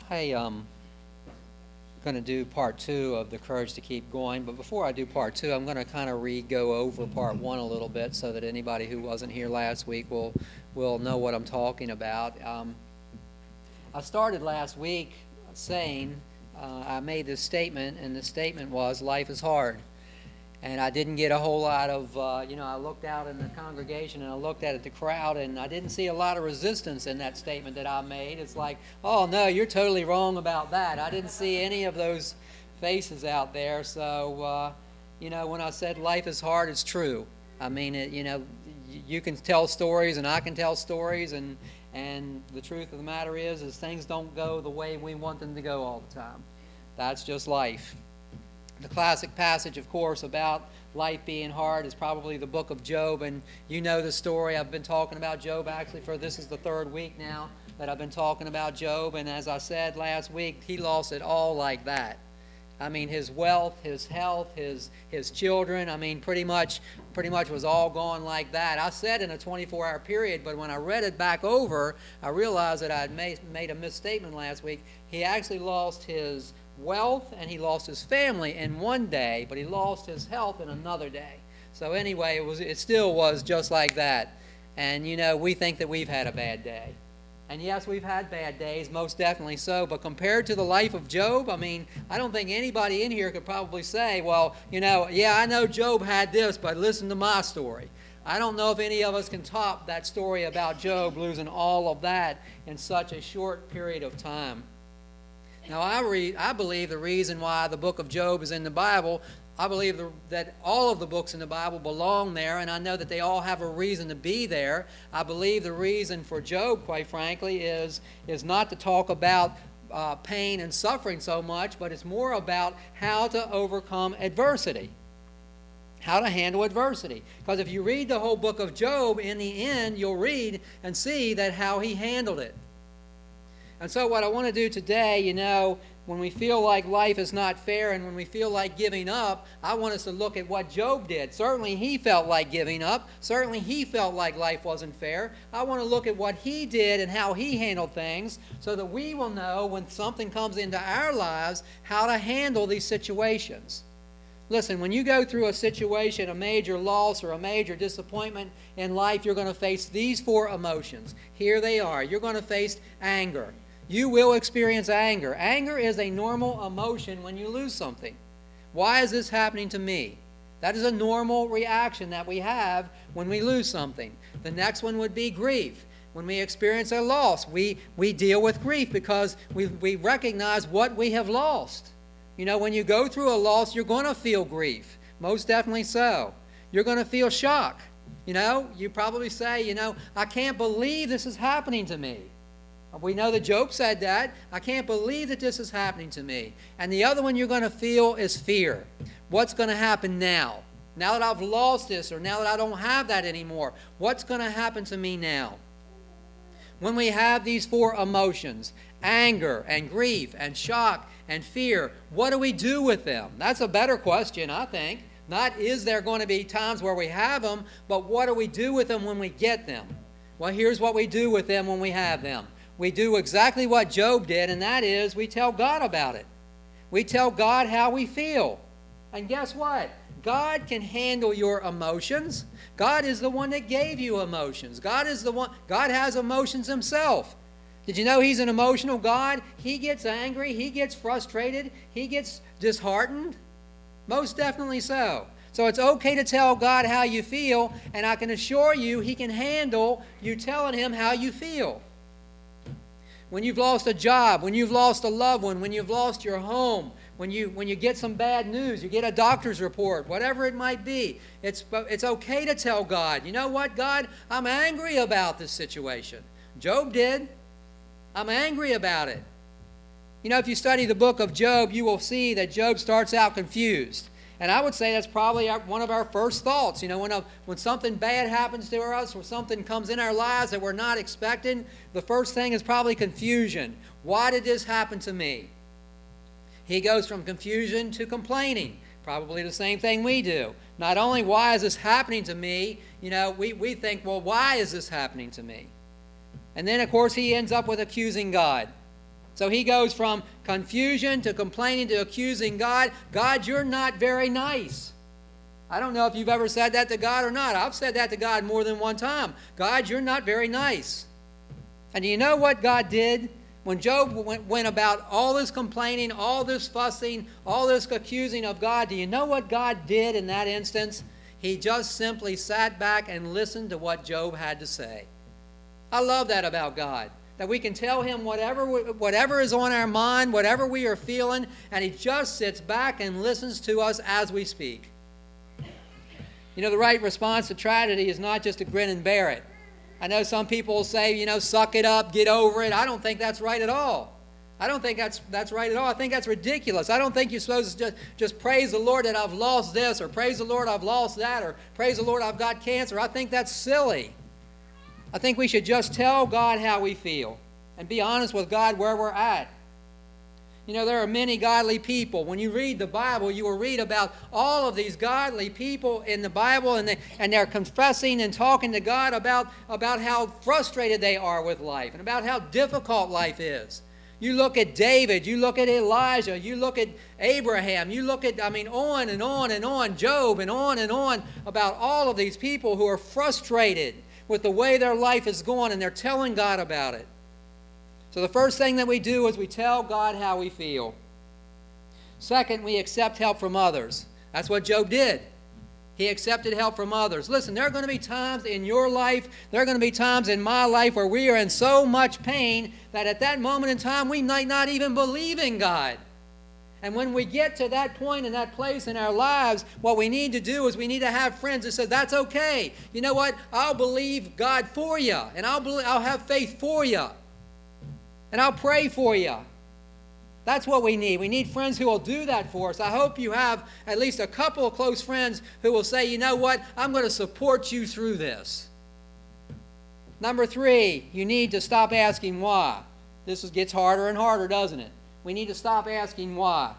I'm going to do part two of The Courage to Keep Going, but before I do part two, I'm going to kind of go over part one a little bit so that anybody who wasn't here last week will know what I'm talking about. I started last week saying I made this statement, and the statement was, life is hard. And I didn't get a whole lot of, I looked out in the congregation and I looked at the crowd, and I didn't see a lot of resistance in that statement that I made. It's like, oh, no, you're totally wrong about that. I didn't see any of those faces out there. So, when I said life is hard, it's true. I mean, you can tell stories and I can tell stories, and the truth of the matter is things don't go the way we want them to go all the time. That's just life. The classic passage, of course, about life being hard is probably the book of Job, and you know the story. I've been talking about Job actually this is the third week now that I've been talking about Job, and as I said last week, he lost it all like that. I mean, his wealth, his health, his children, I mean, pretty much was all gone like that. I said in a 24-hour period, but when I read it back over, I realized that I had made a misstatement last week. He actually lost his wealth and he lost his family in one day, but he lost his health in another day. So anyway, it still was just like that. And we think that we've had a bad day. And yes, we've had bad days, most definitely so, but compared to the life of Job, I mean, I don't think anybody in here could probably say, well, yeah, I know Job had this, but listen to my story. I don't know if any of us can top that story about Job losing all of that in such a short period of time. Now, I believe the reason why the book of Job is in the Bible, I believe that all of the books in the Bible belong there, and I know that they all have a reason to be there. I believe the reason for Job, quite frankly, is not to talk about pain and suffering so much, but it's more about how to overcome adversity, how to handle adversity. Because if you read the whole book of Job, in the end, you'll read and see that how he handled it. And so what I want to do today, when we feel like life is not fair and when we feel like giving up, I want us to look at what Job did. Certainly he felt like giving up. Certainly he felt like life wasn't fair. I want to look at what he did and how he handled things so that we will know when something comes into our lives how to handle these situations. Listen, when you go through a situation, a major loss or a major disappointment in life, you're going to face these four emotions. Here they are. You're going to face anger. You will experience anger. Anger is a normal emotion when you lose something. Why is this happening to me? That is a normal reaction that we have when we lose something. The next one would be grief. When we experience a loss, we deal with grief because we recognize what we have lost. When you go through a loss, you're going to feel grief. Most definitely so. You're going to feel shock. You probably say, I can't believe this is happening to me. We know that Job said that. I can't believe that this is happening to me. And the other one you're going to feel is fear. What's going to happen now? Now that I've lost this, or now that I don't have that anymore, what's going to happen to me now? When we have these four emotions, anger and grief and shock and fear, what do we do with them? That's a better question, I think. Not is there going to be times where we have them, but what do we do with them when we get them? Well, here's what we do with them when we have them. We do exactly what Job did, and that is we tell God about it. We tell God how we feel. And guess what? God can handle your emotions. God is the one that gave you emotions. God has emotions himself. Did you know he's an emotional God? He gets angry, he gets frustrated, he gets disheartened. Most definitely so. So it's okay to tell God how you feel, and I can assure you he can handle you telling him how you feel. When you've lost a job, when you've lost a loved one, when you've lost your home, when you get some bad news, you get a doctor's report, whatever it might be, it's okay to tell God, you know what, God, I'm angry about this situation. Job did. I'm angry about it. If you study the book of Job, you will see that Job starts out confused. And I would say that's probably one of our first thoughts. When something bad happens to us or something comes in our lives that we're not expecting, the first thing is probably confusion. Why did this happen to me? He goes from confusion to complaining. Probably the same thing we do. Not only why is this happening to me, we think, well, why is this happening to me? And then, of course, he ends up with accusing God. So he goes from confusion to complaining to accusing God. God, you're not very nice. I don't know if you've ever said that to God or not. I've said that to God more than one time. God, you're not very nice. And do you know what God did? When Job went about all this complaining, all this fussing, all this accusing of God, do you know what God did in that instance? He just simply sat back and listened to what Job had to say. I love that about God, that we can tell him whatever is on our mind, whatever we are feeling, and he just sits back and listens to us as we speak. You know, the right response to tragedy is not just to grin and bear it. I know some people will say, you know, suck it up, get over it. I don't think that's right at all. I don't think that's right at all. I think that's ridiculous. I don't think you're supposed to just praise the Lord that I've lost this, or praise the Lord I've lost that, or praise the Lord I've got cancer. I think that's silly. I think we should just tell God how we feel and be honest with God where we're at. You know, there are many godly people. When you read the Bible, you will read about all of these godly people in the Bible, and they're confessing and talking to God about how frustrated they are with life and about how difficult life is. You look at David, you look at Elijah, you look at Abraham, you look at, on and on and on, Job, and on about all of these people who are frustrated with the way their life is going, and they're telling God about it. So the first thing that we do is we tell God how we feel. Second, we accept help from others. That's what Job did. He accepted help from others. Listen, there are going to be times in your life, there are going to be times in my life where we are in so much pain that at that moment in time we might not even believe in God. And when we get to that point and that place in our lives, what we need to do is we need to have friends that say, that's okay. You know what? I'll believe God for you, and I'll have faith for you. And I'll pray for you. That's what we need. We need friends who will do that for us. I hope you have at least a couple of close friends who will say, you know what, I'm going to support you through this. Number 3, you need to stop asking why. This gets harder and harder, doesn't it? We need to stop asking why.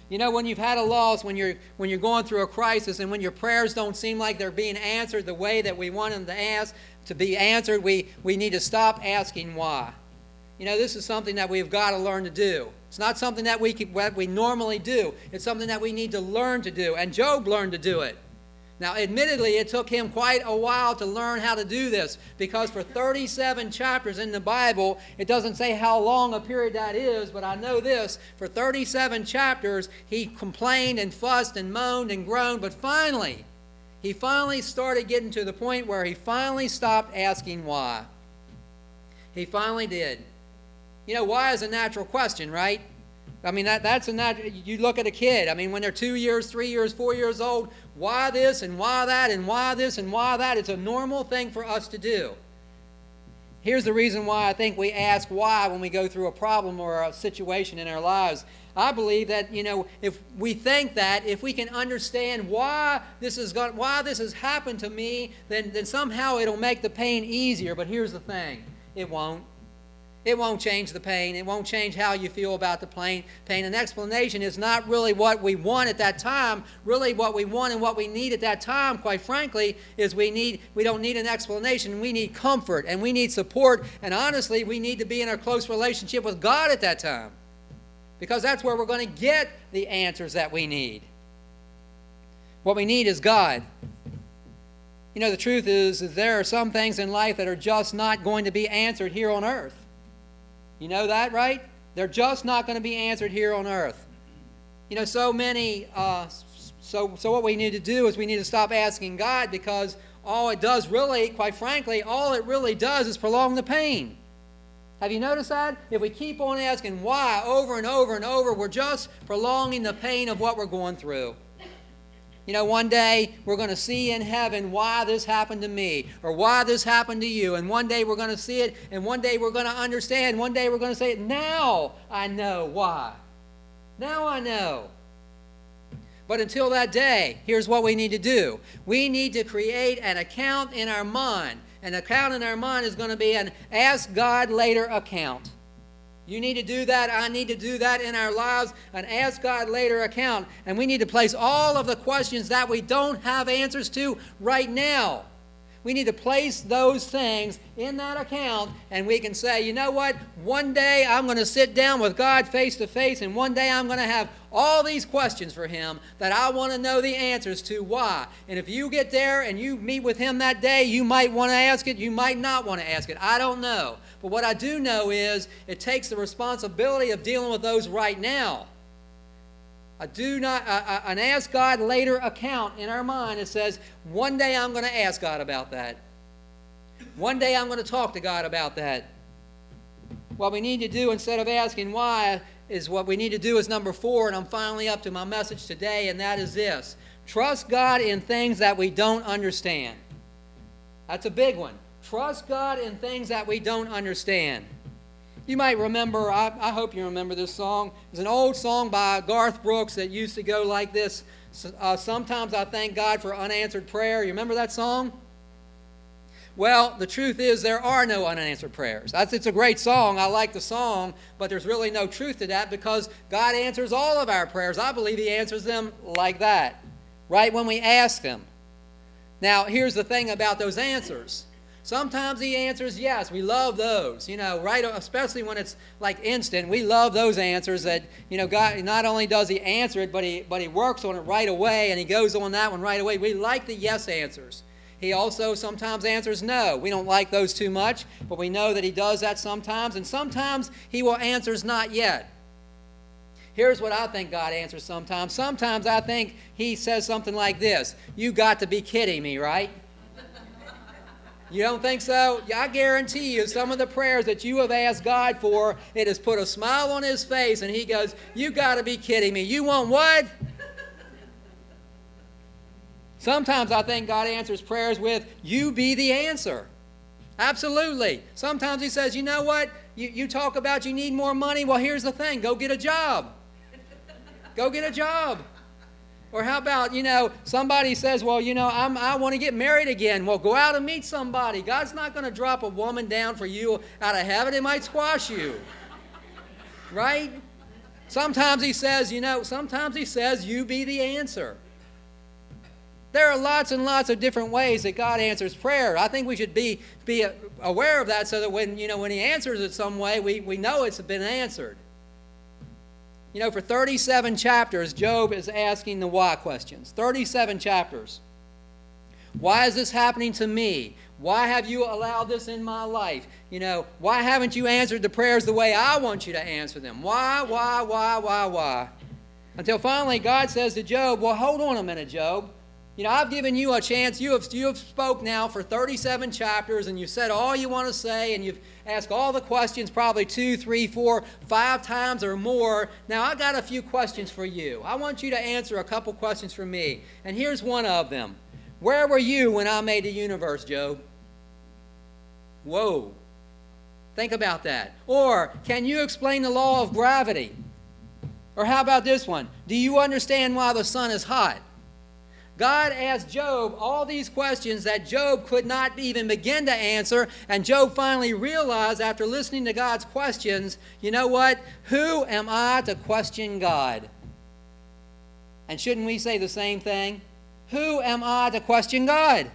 You know, when you've had a loss, when you're going through a crisis, and when your prayers don't seem like they're being answered the way that we want them to be answered, we need to stop asking why. You know, this is something that we've got to learn to do. It's not something that we normally do. It's something that we need to learn to do, and Job learned to do it. Now, admittedly, it took him quite a while to learn how to do this, because for 37 chapters in the Bible, it doesn't say how long a period that is, but I know this, for 37 chapters, he complained and fussed and moaned and groaned, but he finally started getting to the point where he finally stopped asking why. He finally did. You know, why is a natural question, right? That's a natural. You look at a kid. When they're 2 years, 3 years, 4 years old, why this and why that and why this and why that? It's a normal thing for us to do. Here's the reason why I think we ask why when we go through a problem or a situation in our lives. I believe that, if we think that, if we can understand why this has happened to me, then somehow it'll make the pain easier. But here's the thing. It won't. It won't change the pain. It won't change how you feel about the pain. An explanation is not really what we want at that time. Really what we want and what we need at that time, quite frankly, is we don't need an explanation. We need comfort and we need support. And honestly, we need to be in a close relationship with God at that time, because that's where we're going to get the answers that we need. What we need is God. You know, the truth is there are some things in life that are just not going to be answered here on earth. You know that, right? They're just not going to be answered here on earth. You know, so what we need to do is we need to stop asking God, because all it does really, quite frankly, all it really does is prolong the pain. Have you noticed that? If we keep on asking why over and over and over, we're just prolonging the pain of what we're going through. You know, one day we're going to see in heaven why this happened to me, or why this happened to you. And one day we're going to see it, and one day we're going to understand. One day we're going to say, now I know why. Now I know. But until that day, here's what we need to do. We need to create an account in our mind. An account in our mind is going to be an ask God later account. You need to do that. I need to do that in our lives. An ask God later account. And we need to place all of the questions that we don't have answers to right now. We need to place those things in that account, and we can say, you know what? One day I'm going to sit down with God face to face, and one day I'm going to have all these questions for Him that I want to know the answers to. Why? And if you get there and you meet with Him that day, you might want to ask it, you might not want to ask it. I don't know. But what I do know is it takes the responsibility of dealing with those right now. An ask God later account in our mind. It says, one day I'm going to ask God about that. One day I'm going to talk to God about that. What we need to do instead of asking why is what we need to do is number 4, and I'm finally up to my message today, and that is this. Trust God in things that we don't understand. That's a big one. Trust God in things that we don't understand. You might remember, I hope you remember this song. It's an old song by Garth Brooks that used to go like this. Sometimes I thank God for unanswered prayer. You remember that song? Well, the truth is there are no unanswered prayers. It's a great song. I like the song, but there's really no truth to that because God answers all of our prayers. I believe He answers them like that, right when we ask Him. Now, here's the thing about those answers. Sometimes He answers yes. We love those, right? Especially when it's like instant. We love those answers that, God, not only does He answer it, but He works on it right away, and He goes on that one right away. We like the yes answers. He also sometimes answers no. We don't like those too much, but we know that He does that sometimes, and sometimes He will answers not yet. Here's what I think God answers sometimes. Sometimes I think He says something like this: "You got to be kidding me, right?" You don't think so? I guarantee you some of the prayers that you have asked God for, it has put a smile on His face, and He goes, "You got to be kidding me. You want what?" Sometimes I think God answers prayers with, "You be the answer." Absolutely. Sometimes He says, "You know what? You talk about you need more money. Well, here's the thing. Go get a job. Go get a job." Or how about, somebody says, well, I want to get married again. Well, go out and meet somebody. God's not going to drop a woman down for you out of heaven. It might squash you. Right? Sometimes He says, you be the answer. There are lots and lots of different ways that God answers prayer. I think we should be aware of that so that when He answers it some way, we know it's been answered. For 37 chapters, Job is asking the why questions. 37 chapters. Why is this happening to me? Why have you allowed this in my life? Why haven't you answered the prayers the way I want you to answer them? Why? Until finally God says to Job, well, hold on a minute, Job. I've given you a chance. You have spoke now for 37 chapters, and you've said all you want to say, and you've asked all the questions probably 2, 3, 4, 5 times or more. Now, I got a few questions for you. I want you to answer a couple questions for me. And here's one of them. Where were you when I made the universe, Job? Whoa. Think about that. Or, can you explain the law of gravity? Or how about this one? Do you understand why the sun is hot? God asked Job all these questions that Job could not even begin to answer, and Job finally realized after listening to God's questions, you know what? Who am I to question God? And shouldn't we say the same thing? Who am I to question God?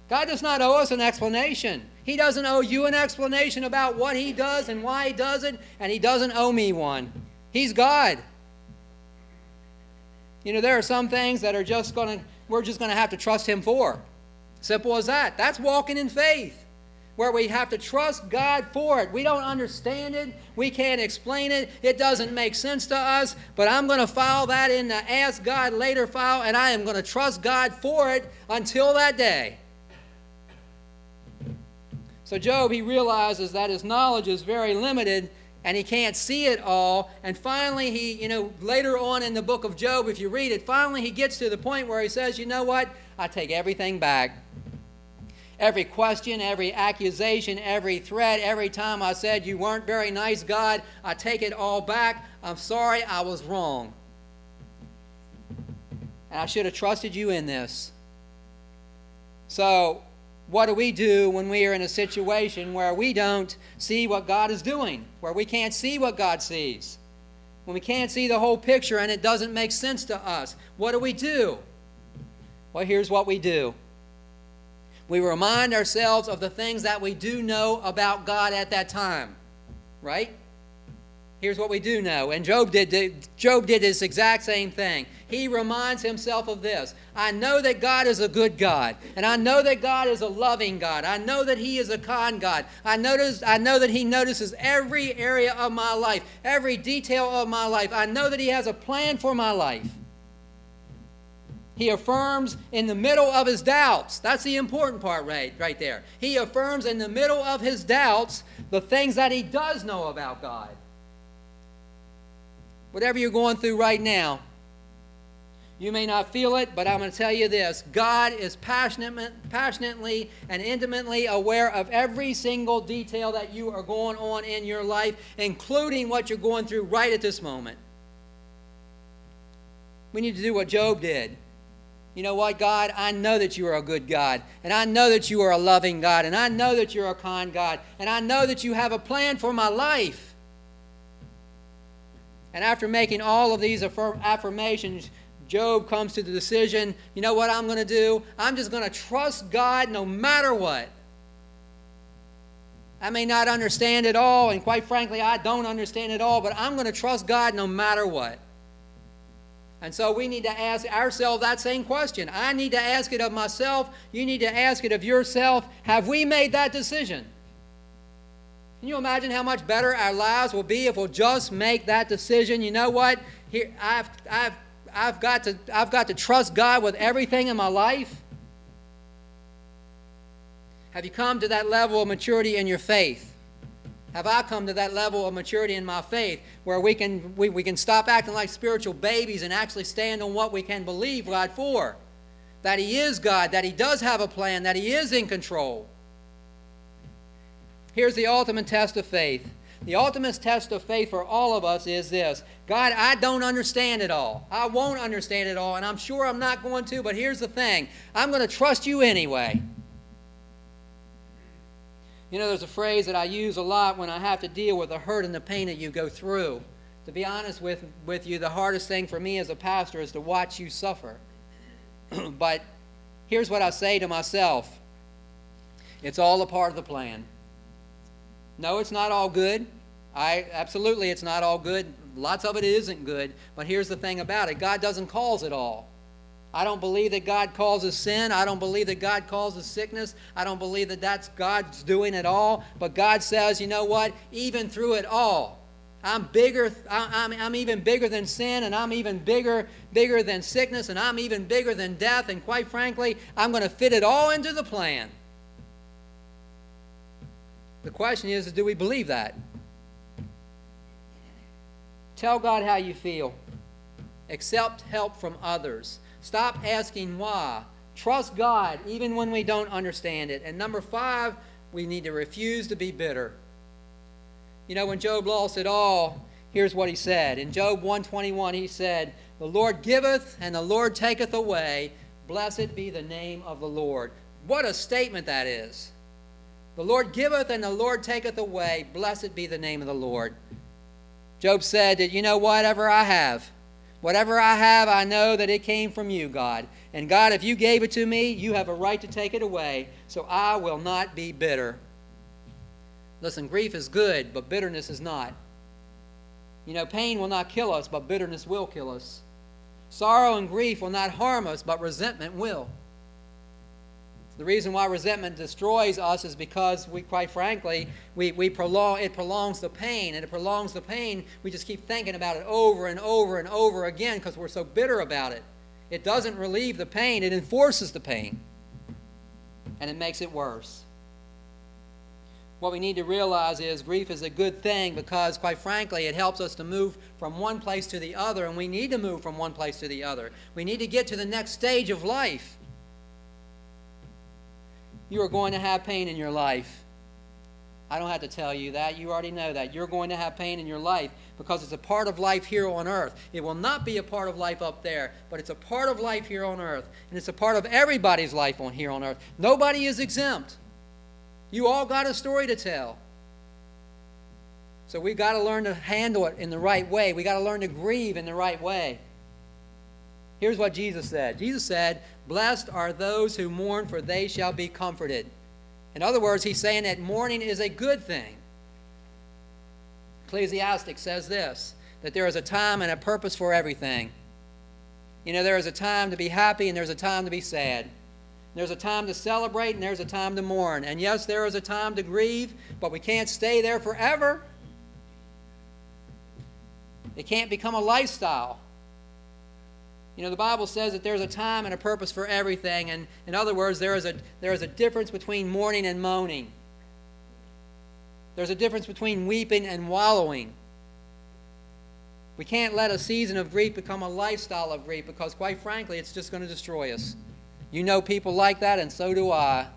God does not owe us an explanation. He doesn't owe you an explanation about what He does and why He does it, and He doesn't owe me one. He's God. There are some things that we're just going to have to trust Him for. Simple as that. That's walking in faith, where we have to trust God for it. We don't understand it. We can't explain it. It doesn't make sense to us, but I'm going to file that in the Ask God Later file, and I am going to trust God for it until that day. So Job, he realizes that his knowledge is very limited, and he can't see it all. And finally, later on in the book of Job, if you read it, finally he gets to the point where he says, you know what? I take everything back. Every question, every accusation, every threat, every time I said you weren't very nice, God, I take it all back. I'm sorry, I was wrong. And I should have trusted you in this. So, what do we do when we are in a situation where we don't see what God is doing, where we can't see what God sees? When we can't see the whole picture and it doesn't make sense to us, what do we do? Well, here's what we do. We remind ourselves of the things that we do know about God at that time, right? Here's what we do know. And Job did this exact same thing. He reminds himself of this. I know that God is a good God. And I know that God is a loving God. I know that He is a kind God. I know that He notices every area of my life, every detail of my life. I know that He has a plan for my life. He affirms in the middle of his doubts. That's the important part right there. He affirms in the middle of his doubts the things that he does know about God. Whatever you're going through right now, you may not feel it, but I'm going to tell you this. God is passionately and intimately aware of every single detail that you are going on in your life, including what you're going through right at this moment. We need to do what Job did. You know what, God? I know that you are a good God, and I know that you are a loving God, and I know that you're a kind God, and I know that you have a plan for my life. And after making all of these affirmations, Job comes to the decision, you know what I'm going to do? I'm just going to trust God no matter what. I may not understand it all, and quite frankly, I don't understand it all, but I'm going to trust God no matter what. And so we need to ask ourselves that same question. I need to ask it of myself. You need to ask it of yourself. Have we made that decision? Can you imagine how much better our lives will be if we'll just make that decision? You know what? Here, I've got to trust God with everything in my life. Have you come to that level of maturity in your faith? Have I come to that level of maturity in my faith where we can stop acting like spiritual babies and actually stand on what we can believe God for? That He is God, that He does have a plan, that He is in control. Here's the ultimate test of faith. The ultimate test of faith for all of us is this. God, I don't understand it all. I won't understand it all, and I'm sure I'm not going to, but here's the thing. I'm going to trust you anyway. You know, there's a phrase that I use a lot when I have to deal with the hurt and the pain that you go through. To be honest with you, the hardest thing for me as a pastor is to watch you suffer. But here's what I say to myself. It's all a part of the plan. No, it's not all good. Absolutely, it's not all good. Lots of it isn't good. But here's the thing about it. God doesn't cause it all. I don't believe that God causes sin. I don't believe that God causes sickness. I don't believe that that's God's doing it all. But God says, you know what? Even through it all, I'm bigger. I'm even bigger than sin, and I'm even bigger than sickness, and I'm even bigger than death. And quite frankly, I'm going to fit it all into the plan. The question is do we believe that? Tell God how you feel. Accept help from others. Stop asking why. Trust God even when we don't understand it. And number 5, we need to refuse to be bitter. You know, when Job lost it all, here's what he said. In Job 1:21, he said, "The Lord giveth and the Lord taketh away. Blessed be the name of the Lord." What a statement that is. The Lord giveth and the Lord taketh away. Blessed be the name of the Lord. Job said that, you know, whatever I have, I know that it came from you, God. And God, if you gave it to me, you have a right to take it away. So I will not be bitter. Listen, grief is good, but bitterness is not. You know, pain will not kill us, but bitterness will kill us. Sorrow and grief will not harm us, but resentment will. The reason why resentment destroys us is because it prolongs the pain, and it prolongs the pain. We just keep thinking about it over and over and over again because we're so bitter about it. It doesn't relieve the pain, it enforces the pain, and it makes it worse. What we need to realize is grief is a good thing because, quite frankly, it helps us to move from one place to the other, and we need to move from one place to the other. We need to get to the next stage of life. You are going to have pain in your life. I don't have to tell you that. You already know that. You're going to have pain in your life because it's a part of life here on earth. It will not be a part of life up there, but it's a part of life here on earth. And it's a part of everybody's life here on earth. Nobody is exempt. You all got a story to tell. So we've got to learn to handle it in the right way. We've got to learn to grieve in the right way. Here's what Jesus said. Jesus said, "Blessed are those who mourn, for they shall be comforted." In other words, he's saying that mourning is a good thing. Ecclesiastes says this, that there is a time and a purpose for everything. You know, there is a time to be happy and there's a time to be sad. There's a time to celebrate and there's a time to mourn. And yes, there is a time to grieve, but we can't stay there forever. It can't become a lifestyle. You know, the Bible says that there's a time and a purpose for everything. And in other words, there is a difference between mourning and moaning. There's a difference between weeping and wallowing. We can't let a season of grief become a lifestyle of grief because, quite frankly, it's just going to destroy us. You know people like that, and so do I.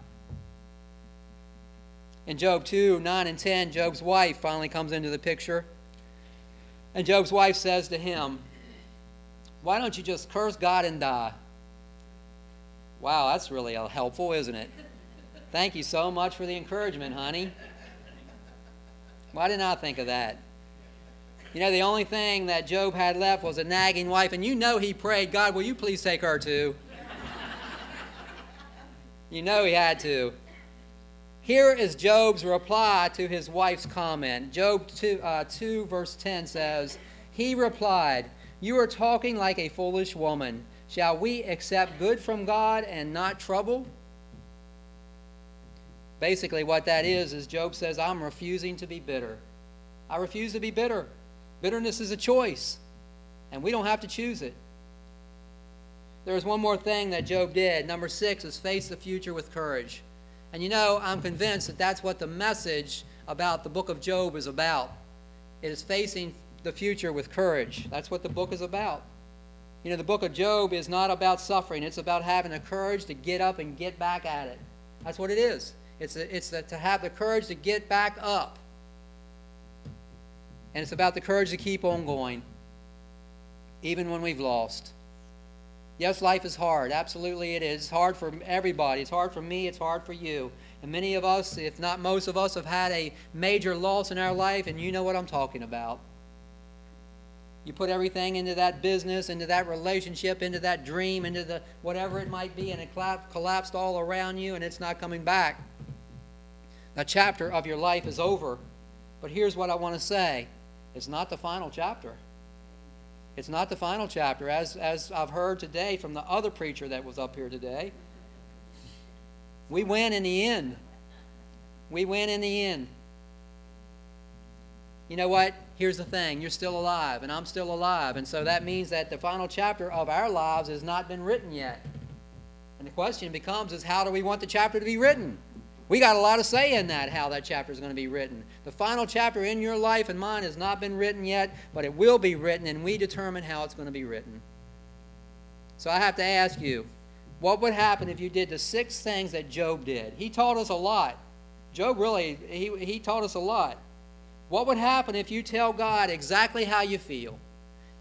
In Job 2, 9 and 10, Job's wife finally comes into the picture. And Job's wife says to him, "Why don't you just curse God and die?" Wow, that's really helpful, isn't it? Thank you so much for the encouragement, honey. Why didn't I think of that? You know, the only thing that Job had left was a nagging wife, and you know he prayed, "God, will you please take her too?" You know he had to. Here is Job's reply to his wife's comment. Job 2 verse 10 says, he replied, "You are talking like a foolish woman. Shall we accept good from God and not trouble?" Basically what that is Job says, I'm refusing to be bitter. I refuse to be bitter. Bitterness is a choice, and we don't have to choose it. There's one more thing that Job did. Number 6 is face the future with courage. And you know, I'm convinced that that's what the message about the book of Job is about. It is facing the future with courage. That's what the book is about. You know, the book of Job is not about suffering. It's about having the courage to get up and get back at it. That's what it is. It's to have the courage to get back up. And it's about the courage to keep on going, even when we've lost. Yes, life is hard. Absolutely it is. It's hard for everybody. It's hard for me. It's hard for you. And many of us, if not most of us, have had a major loss in our life, and you know what I'm talking about. You put everything into that business, into that relationship, into that dream, into the whatever it might be, and it collapsed all around you, and it's not coming back. That chapter of your life is over. But here's what I want to say. It's not the final chapter. It's not the final chapter. As I've heard today from the other preacher that was up here today, we win in the end. We win in the end. You know what? Here's the thing. You're still alive, and I'm still alive. And so that means that the final chapter of our lives has not been written yet. And the question becomes is how do we want the chapter to be written? We got a lot of say in that, how that chapter is going to be written. The final chapter in your life and mine has not been written yet, but it will be written, and we determine how it's going to be written. So I have to ask you, what would happen if you did the 6 things that Job did? He taught us a lot. Job really, he taught us a lot. What would happen if you tell God exactly how you feel,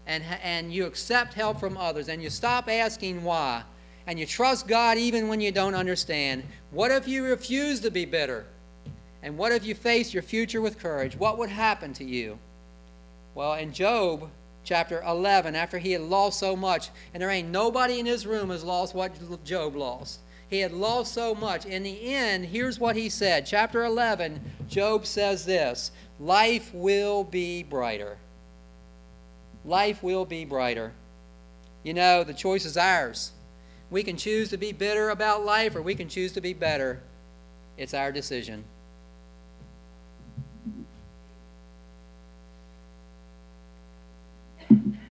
and you accept help from others, and you stop asking why, and you trust God even when you don't understand? What if you refuse to be bitter? And what if you face your future with courage? What would happen to you? Well, in Job chapter 11, after he had lost so much, and there ain't nobody in this room has lost what Job lost. He had lost so much. In the end, here's what he said. Chapter 11, Job says this, life will be brighter. Life will be brighter. You know, the choice is ours. We can choose to be bitter about life, or we can choose to be better. It's our decision.